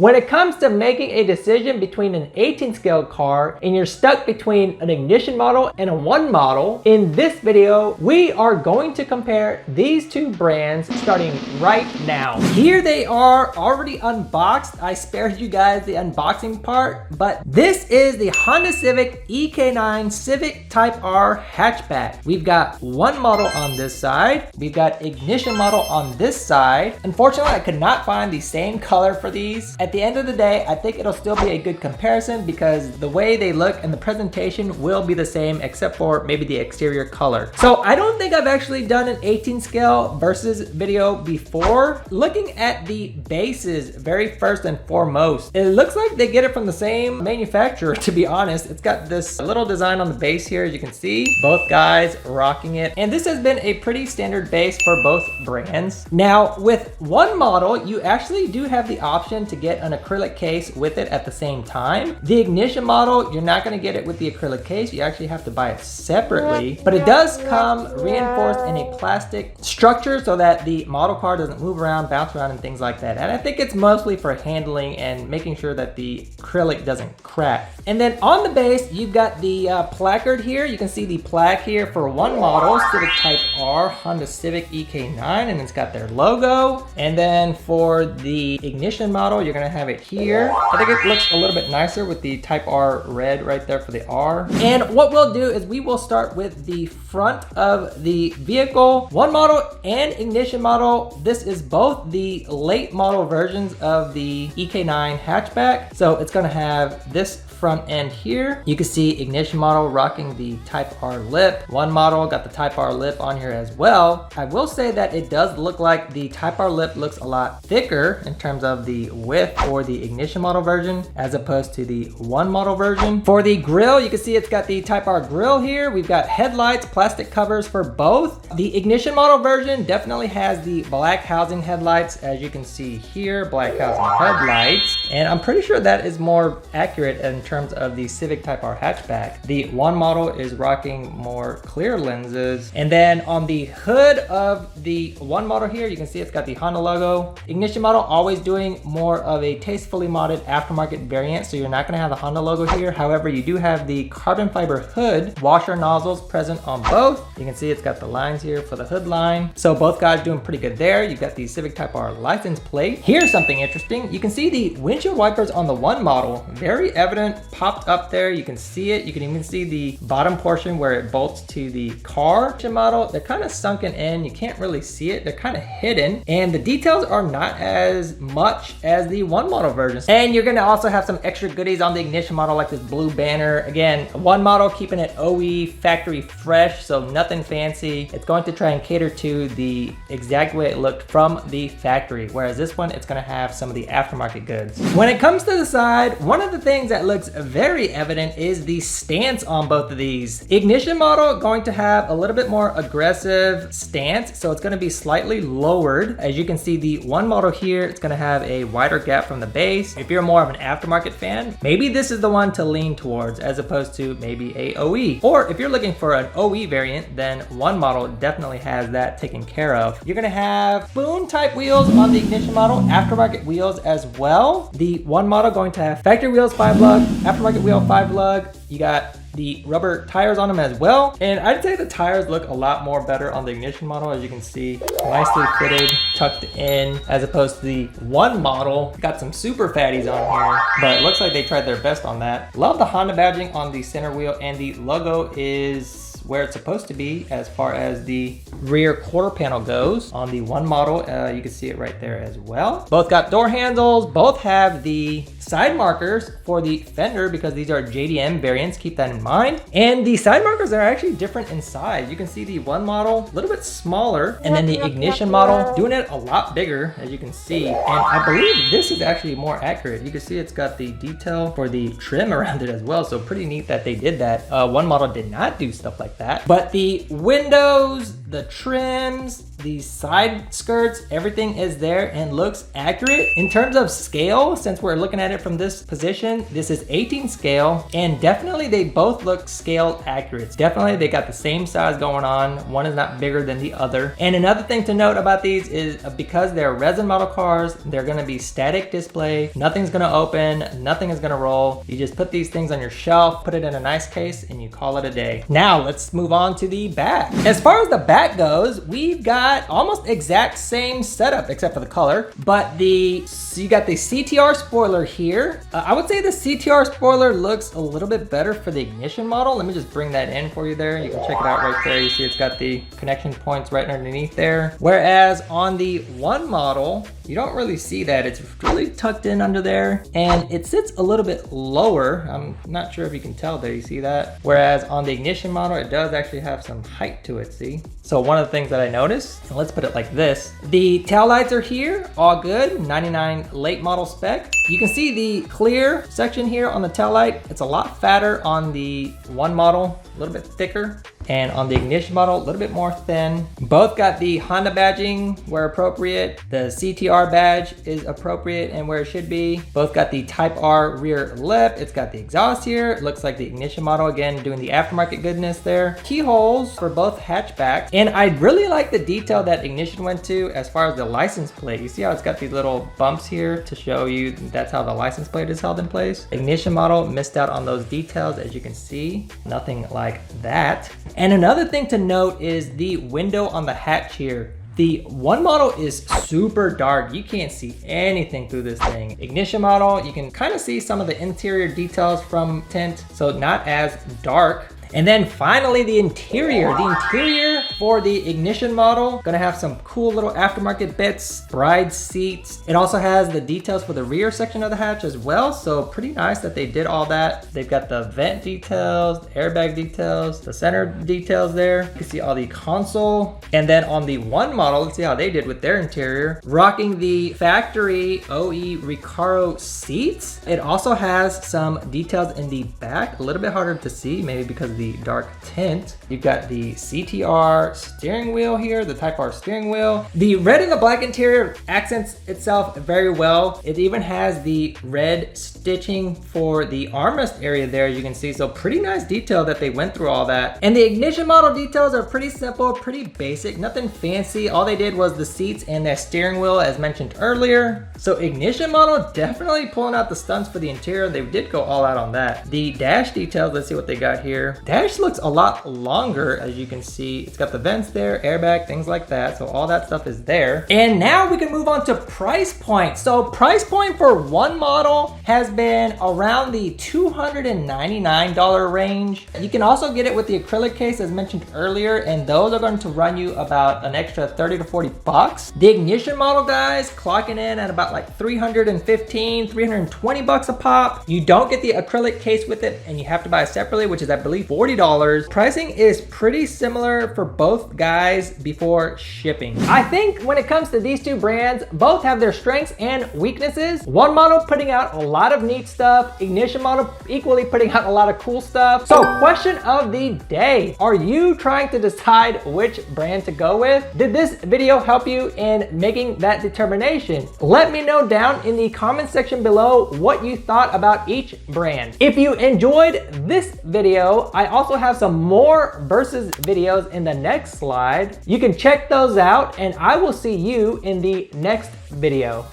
When it comes to making a decision between an 18 scale car and you're stuck between an ignition model and a 1 model, in this video, we are going to compare these two brands starting right now. Here they are already unboxed. I spared you guys the unboxing part, but this is the Honda Civic EK9 Civic Type R hatchback. We've got 1 model on this side. We've got ignition model on this side. Unfortunately, I could not find the same color for these. At the end of the day, I think it'll still be a good comparison because the way they look and the presentation will be the same except for maybe the exterior color. So I don't think I've actually done an 18 scale versus video before. Looking at the bases very first and foremost, it looks like they get it from the same manufacturer, to be honest. It's got this little design on the base here, as you can see. Both guys rocking it. And this has been a pretty standard base for both brands. Now, with 1 model, you actually do have the option to get an acrylic case with it at the same time. The ignition model, you're not going to get it with the acrylic case. You actually have to buy it separately, but it does come reinforced in a plastic structure so that the model car doesn't move around, bounce around, and things like that. And I think it's mostly for handling and making sure that the acrylic doesn't crack. And then on the base, you've got the placard here. You can see the plaque here for 1 model, Civic Type R, Honda Civic EK9, and it's got their logo. And then for the ignition model, you're gonna have it here. I think it looks a little bit nicer with the Type R red right there for the R. And what we'll do is we will start with the front of the vehicle. 1 model and ignition model. This is both the late model versions of the EK9 hatchback. So it's gonna have this front end here. You can see ignition model rocking the Type R lip. 1 model got the Type R lip on here as well. I will say that it does look like the Type R lip looks a lot thicker in terms of the width for the ignition model version as opposed to the 1 model version. For the grille, you can see it's got the Type R grille here. We've got headlights, plastic covers for both. The ignition model version definitely has the black housing headlights, as you can see here, black housing headlights. And I'm pretty sure that is more accurate in terms of the Civic Type R hatchback. The 1 model is rocking more clear lenses. And then on the hood of the 1 model here, you can see it's got the Honda logo. Ignition model always doing more of a tastefully modded aftermarket variant, so you're not gonna have the Honda logo here. However, you do have the carbon fiber hood washer nozzles present on both. You can see it's got the lines here for the hood line. So both guys doing pretty good there. You've got the Civic Type R license plate. Here's something interesting. You can see the windshield wipers on the 1 model, very evident, popped up there. You can see it. You can even see the bottom portion where it bolts to the car. The model, they're kind of sunken in. You can't really see it. They're kind of hidden, and the details are not as much as the 1 model version. And you're gonna also have some extra goodies on the ignition model, like this blue banner. Again, 1 model keeping it OE factory fresh, so nothing fancy. It's going to try and cater to the exact way it looked from the factory, whereas this one, it's gonna have some of the aftermarket goods. When it comes to the side, one of the things that looks very evident is the stance on both of these. Ignition model going to have a little bit more aggressive stance, so it's gonna be slightly lowered. As you can see, the 1 model here, it's gonna have a wider gap from the base. If you're more of an aftermarket fan, maybe this is the one to lean towards as opposed to maybe a OE. Or if you're looking for an OE variant, then 1 model definitely has that taken care of. You're gonna have spoon type wheels on the ignition model, aftermarket wheels as well. The 1 model going to have factory wheels 5 lug, aftermarket wheel 5 lug. You got the rubber tires on them as well. And I'd say the tires look a lot more better on the ignition model, as you can see, nicely fitted, tucked in, as opposed to the 1 model. Got some super fatties on here, but it looks like they tried their best on that. Love the Honda badging on the center wheel, and the logo is where it's supposed to be as far as the rear quarter panel goes. On the 1 model, you can see it right there as well. Both got door handles, both have the side markers for the fender because these are JDM variants, keep that in mind. And the side markers are actually different in size. You can see the 1 model a little bit smaller, and then the ignition model doing it a lot bigger, as you can see. And I believe this is actually more accurate. You can see it's got the detail for the trim around it as well, so pretty neat that they did that. 1 model did not do stuff like that. But the windows, the trims, the side skirts, everything is there and looks accurate. In terms of scale, since we're looking at it it from this position, this is 18 scale, and definitely they both look scale accurate. Definitely they got the same size going on. One is not bigger than the other. And another thing to note about these is because they're resin model cars, they're gonna be static display. Nothing's gonna open, nothing is gonna roll. You just put these things on your shelf, put it in a nice case, and you call it a day. Now let's move on to the back. As far as the back goes, we've got almost exact same setup except for the color, but so you got the CTR spoiler here. I would say the CTR spoiler looks a little bit better for the ignition model. Let me just bring that in for you there. You can check it out right there. You see it's got the connection points right underneath there. Whereas on the one model, you don't really see that. It's really tucked in under there and it sits a little bit lower. I'm not sure if you can tell there, you see that? Whereas on the ignition model, it does actually have some height to it, see? So one of the things that I noticed, and let's put it like this, the tail lights are here, all good, 99 late model spec. You can see the clear section here on the tail light. It's a lot fatter on the one model, a little bit thicker. And on the ignition model, a little bit more thin. Both got the Honda badging where appropriate. The CTR badge is appropriate and where it should be. Both got the Type R rear lip. It's got the exhaust here. It looks like the ignition model, again, doing the aftermarket goodness there. Keyholes for both hatchbacks. And I really like the detail that ignition went to as far as the license plate. You see how it's got these little bumps here to show you that's how the license plate is held in place. Ignition model missed out on those details, as you can see. Nothing like that. And another thing to note is the window on the hatch here. The one model is super dark. You can't see anything through this thing. Ignition model, you can kind of see some of the interior details from tint, so not as dark. And then finally the interior. The interior for the ignition model, gonna have some cool little aftermarket bits, bride seats. It also has the details for the rear section of the hatch as well. So pretty nice that they did all that. They've got the vent details, the airbag details, the center details there. You can see all the console. And then on the one model, let's see how they did with their interior. Rocking the factory OE Recaro seats. It also has some details in the back, a little bit harder to see, maybe because of the dark tint. You've got the CTR steering wheel here, the Type R steering wheel. The red and the black interior accents itself very well. It even has the red stitching for the armrest area there, you can see. So pretty nice detail that they went through all that. And the ignition model details are pretty simple, pretty basic, nothing fancy. All they did was the seats and that steering wheel as mentioned earlier. So ignition model definitely pulling out the stunts for the interior. They did go all out on that. The dash details, let's see what they got here. Dash looks a lot longer, as you can see. It's got the vents there, airbag, things like that. So all that stuff is there. And now we can move on to price point. So price point for one model has been around the $299 range. You can also get it with the acrylic case as mentioned earlier, and those are going to run you about an extra 30 to 40 bucks. The ignition model, guys, clocking in at about like 315, 320 bucks a pop. You don't get the acrylic case with it, and you have to buy it separately, which is I believe $40. Pricing is pretty similar for both guys before shipping. I think when it comes to these two brands, both have their strengths and weaknesses. One model putting out a lot of neat stuff, ignition model equally putting out a lot of cool stuff. So question of the day, are you trying to decide which brand to go with? Did this video help you in making that determination? Let me know down in the comment section below what you thought about each brand. If you enjoyed this video, I also have some more versus videos in the next slide. You can check those out and I will see you in the next video.